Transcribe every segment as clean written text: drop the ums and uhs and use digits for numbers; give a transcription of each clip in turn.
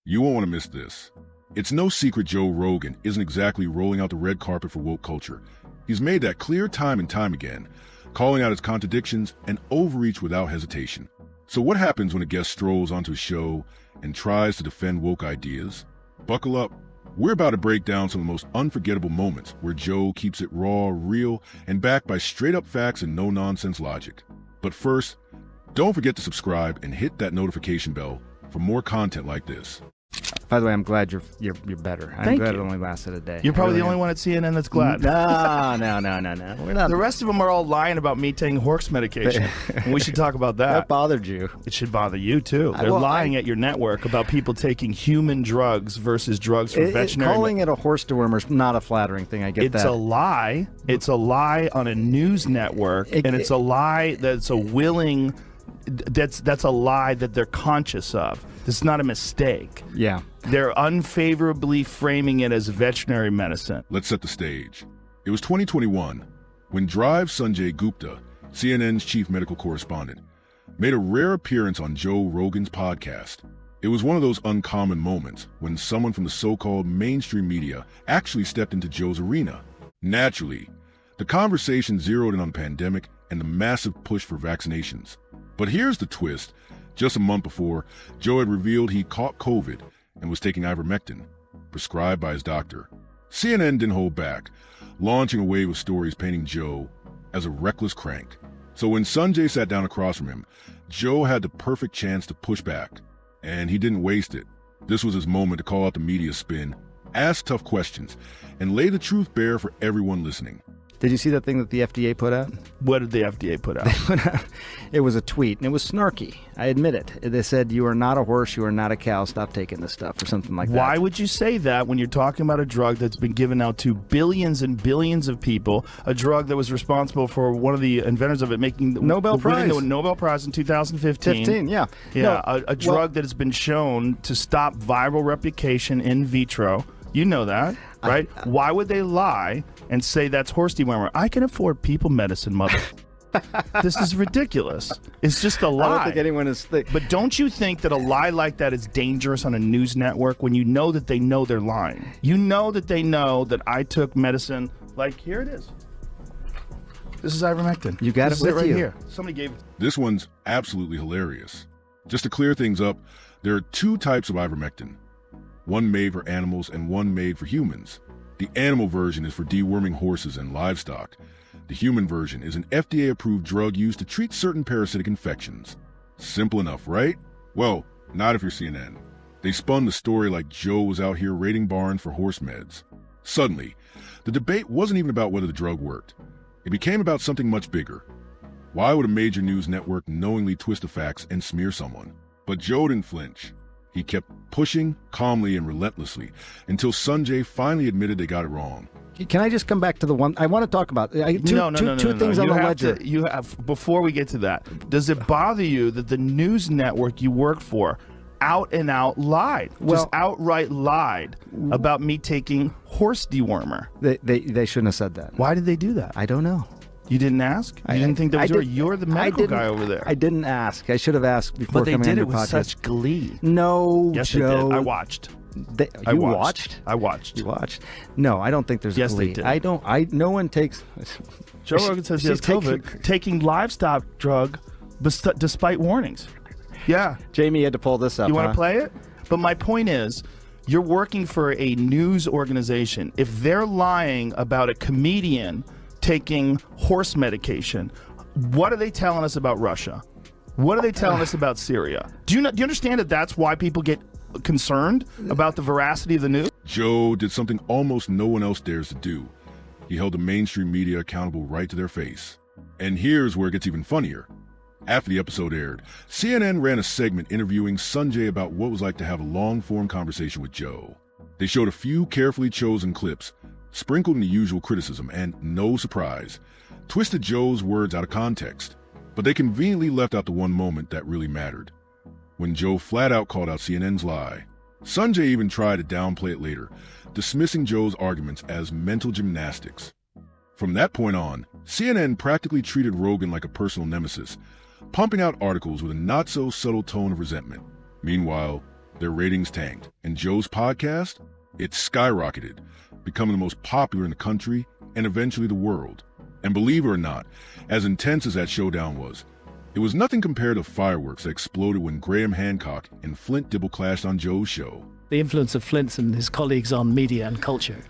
You won't want to miss this. It's no secret Joe Rogan isn't exactly rolling out the red carpet for woke culture. He's made that clear time and time again, calling out its contradictions and overreach without hesitation. So what happens when a guest strolls onto a show and tries to defend woke ideas? Buckle up. We're about to break down some of the most unforgettable moments where Joe keeps it raw, real, and backed by straight-up facts and no-nonsense logic. But first, don't forget to subscribe and hit that notification bell for more content like this. By the way, I'm glad you're better. I'm glad it only lasted a day. You're probably the only one at CNN that's glad. No. We're not. The rest of them are all lying about me taking horse medication. And we should talk about that. That bothered you. It should bother you, too. They're lying at your network about people taking human drugs versus drugs for veterinary. Calling it a horse dewormer is not a flattering thing. I get that. It's a lie. It's a lie on a news network, and it's a lie that's a willing... That's a lie that they're conscious of. This is not a mistake. Yeah. They're unfavorably framing it as veterinary medicine. Let's set the stage. It was 2021 when Drive Sanjay Gupta, CNN's chief medical correspondent, made a rare appearance on Joe Rogan's podcast. It was one of those uncommon moments when someone from the so-called mainstream media actually stepped into Joe's arena. Naturally, the conversation zeroed in on the pandemic and the massive push for vaccinations. But here's the twist. Just a month before, Joe had revealed he caught COVID and was taking ivermectin, prescribed by his doctor. CNN didn't hold back, launching a wave of stories painting Joe as a reckless crank. So when Sanjay sat down across from him, Joe had the perfect chance to push back, and he didn't waste it. This was his moment to call out the media spin, ask tough questions, and lay the truth bare for everyone listening. Did you see that thing that the FDA put out? What did the FDA put out? It was a tweet, and it was snarky. I admit it. They said, "You are not a horse, you are not a cow, stop taking this stuff," or something like that. Why would you say that when you're talking about a drug that's been given out to billions and billions of people, a drug that was responsible for one of the inventors of it making the Nobel Prize. The Nobel Prize in 2015? Yeah. Yeah, No, a drug that has been shown to stop viral replication in vitro. You know that, right? Why would they lie and say that's horse dewormer? I can afford people medicine, mother. This is ridiculous. It's just a lie. I don't think anyone is... But don't you think that a lie like that is dangerous on a news network when you know that they know they're lying? You know that they know that I took medicine, like, here it is. This is ivermectin. You got it with right you. here. Somebody gave it. This one's absolutely hilarious. Just to clear things up, there are two types of ivermectin. One made for animals and one made for humans. The animal version is for deworming horses and livestock. The human version is an FDA-approved drug used to treat certain parasitic infections. Simple enough, right? Well, not if you're CNN. They spun the story like Joe was out here raiding barns for horse meds. Suddenly, the debate wasn't even about whether the drug worked. It became about something much bigger. Why would a major news network knowingly twist the facts and smear someone? But Joe didn't flinch. He kept pushing calmly and relentlessly until Sanjay finally admitted they got it wrong. Can I just come back to the one I want to talk about? Two things on the ledger. You have, before we get to that, does it bother you that the news network you work for out and out lied, just outright lied about me taking horse dewormer? They shouldn't have said that. Why did they do that? I don't know. You didn't ask? You didn't think that was you're the medical guy over there. I didn't ask. I should have asked before coming on your podcast. But they did it with such glee. No, yes, Joe. they did. I watched. I watched. You watched. No, I don't think there's yes, glee. They did. I don't. No one takes. Joe Rogan says he has COVID, taking livestock drug despite warnings. Yeah. Jamie had to pull this up. You want to play it? But my point is, you're working for a news organization. If they're lying about a comedian taking horse medication, what are they telling us about Russia? What are they telling us about Syria? Do you understand that that's why people get concerned about the veracity of the news? Joe did something almost no one else dares to do. He held the mainstream media accountable right to their face. And here's where it gets even funnier. After the episode aired, CNN ran a segment interviewing Sanjay about what it was like to have a long-form conversation with Joe. They showed a few carefully chosen clips, sprinkled in the usual criticism, and, no surprise, twisted Joe's words out of context. But they conveniently left out the one moment that really mattered, when Joe flat out called out CNN's lie. Sanjay even tried to downplay it later, dismissing Joe's arguments as mental gymnastics. From that point on, CNN practically treated Rogan like a personal nemesis, pumping out articles with a not-so-subtle tone of resentment. Meanwhile, their ratings tanked. And Joe's podcast? It skyrocketed, becoming the most popular in the country and eventually the world. And believe it or not, as intense as that showdown was, it was nothing compared to fireworks that exploded when Graham Hancock and Flint Dibble clashed on Joe's show. The influence of Flint and his colleagues on media and culture.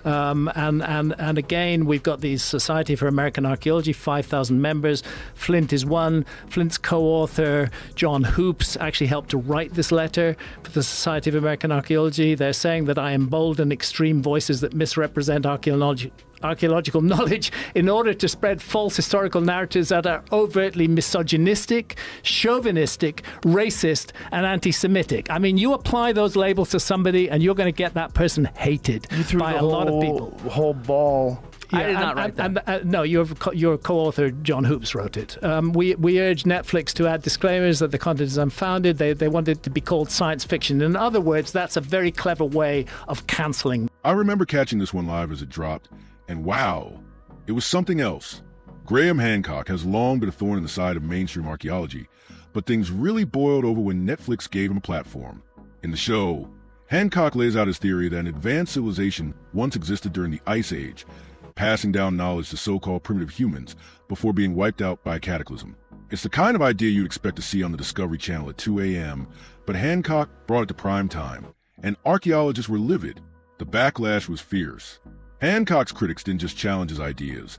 And again, we've got the Society for American Archaeology, 5,000 members. Flint is one. Flint's co-author, John Hoops, actually helped to write this letter for the Society of American Archaeology. They're saying that I embolden extreme voices that misrepresent archaeological knowledge in order to spread false historical narratives that are overtly misogynistic, chauvinistic, racist, and anti-Semitic. I mean, you apply those labels to somebody and you're going to get that person hated by a lot of people. Whole ball. Yeah, I did not write that. No, your co-author, John Hoops, wrote it. We urge Netflix to add disclaimers that the content is unfounded. They want it to be called science fiction. In other words, that's a very clever way of canceling. I remember catching this one live as it dropped, and wow, it was something else. Graham Hancock has long been a thorn in the side of mainstream archaeology, but things really boiled over when Netflix gave him a platform. In the show, Hancock lays out his theory that an advanced civilization once existed during the Ice Age, passing down knowledge to so-called primitive humans before being wiped out by a cataclysm. It's the kind of idea you'd expect to see on the Discovery Channel at 2 a.m., but Hancock brought it to prime time, and archaeologists were livid. The backlash was fierce. Hancock's critics didn't just challenge his ideas.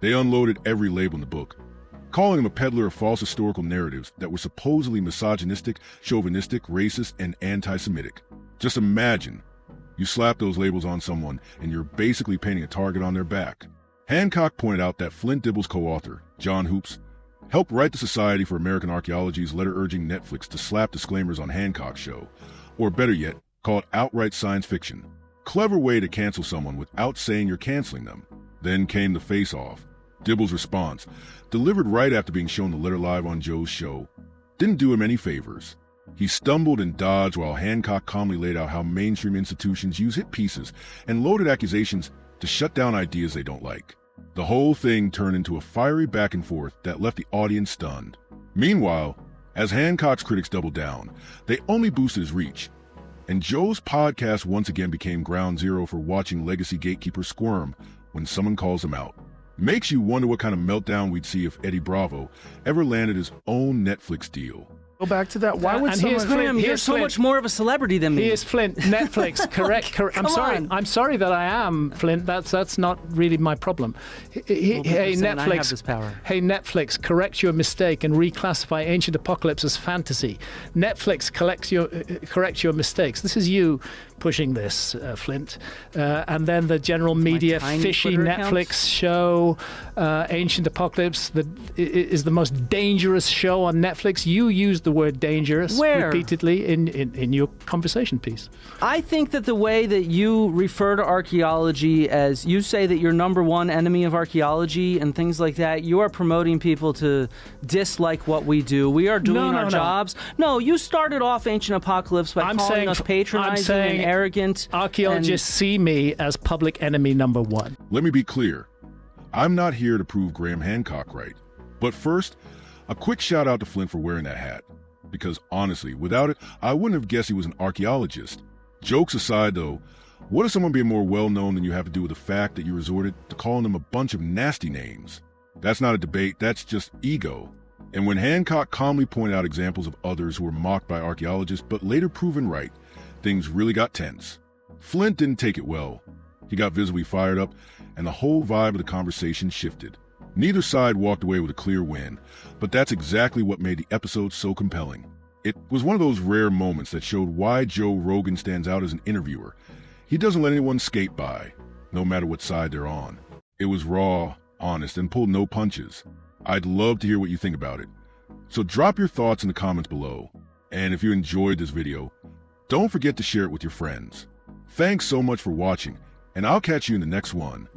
They unloaded every label in the book, calling him a peddler of false historical narratives that were supposedly misogynistic, chauvinistic, racist, and anti-Semitic. Just imagine, you slap those labels on someone and you're basically painting a target on their back. Hancock pointed out that Flint Dibble's co-author, John Hoops, helped write the Society for American Archaeology's letter urging Netflix to slap disclaimers on Hancock's show, or better yet, call it outright science fiction. Clever way to cancel someone without saying you're canceling them. Then came the face-off. Dibble's response, delivered right after being shown the letter live on Joe's show, didn't do him any favors. He stumbled and dodged while Hancock calmly laid out how mainstream institutions use hit pieces and loaded accusations to shut down ideas they don't like. The whole thing turned into a fiery back and forth that left the audience stunned. Meanwhile, as Hancock's critics doubled down, they only boosted his reach. And Joe's podcast once again became ground zero for watching legacy gatekeepers squirm when someone calls them out. Makes you wonder what kind of meltdown we'd see if Eddie Bravo ever landed his own Netflix deal. Go back to that. Why would And someone... here's Flint. Graham, you're Here's so Flint. much more of a celebrity than me. Here's Flint. Netflix. Correct. I'm Come sorry. on. I'm sorry that I am Flint. That's not really my problem. Hey, saying I have Netflix. this power. Hey, Netflix. Correct your mistake and reclassify Ancient Apocalypse as fantasy. Netflix corrects your mistakes. This is you pushing this, Flint. And then the general media tiny fishy Twitter Netflix accounts? show, Ancient Apocalypse, is the most dangerous show on Netflix. You used the word dangerous Where? repeatedly in your conversation piece. I think that the way that you refer to archaeology as you say that you're number one enemy of archaeology and things like that, you are promoting people to dislike what we do. We are doing our jobs. No, you started off Ancient Apocalypse by calling us patronizing and arrogant. Archaeologists see me as public enemy number one. Let me be clear. I'm not here to prove Graham Hancock right. But first, a quick shout out to Flint for wearing that hat. Because honestly, without it, I wouldn't have guessed he was an archaeologist. Jokes aside though, what if someone being more well-known than you have to do with the fact that you resorted to calling them a bunch of nasty names? That's not a debate, that's just ego. And when Hancock calmly pointed out examples of others who were mocked by archaeologists but later proven right, things really got tense. Flint didn't take it well. He got visibly fired up, and the whole vibe of the conversation shifted. Neither side walked away with a clear win, but that's exactly what made the episode so compelling. It was one of those rare moments that showed why Joe Rogan stands out as an interviewer. He doesn't let anyone skate by, no matter what side they're on. It was raw, honest, and pulled no punches. I'd love to hear what you think about it. So drop your thoughts in the comments below. And if you enjoyed this video, don't forget to share it with your friends. Thanks so much for watching, and I'll catch you in the next one.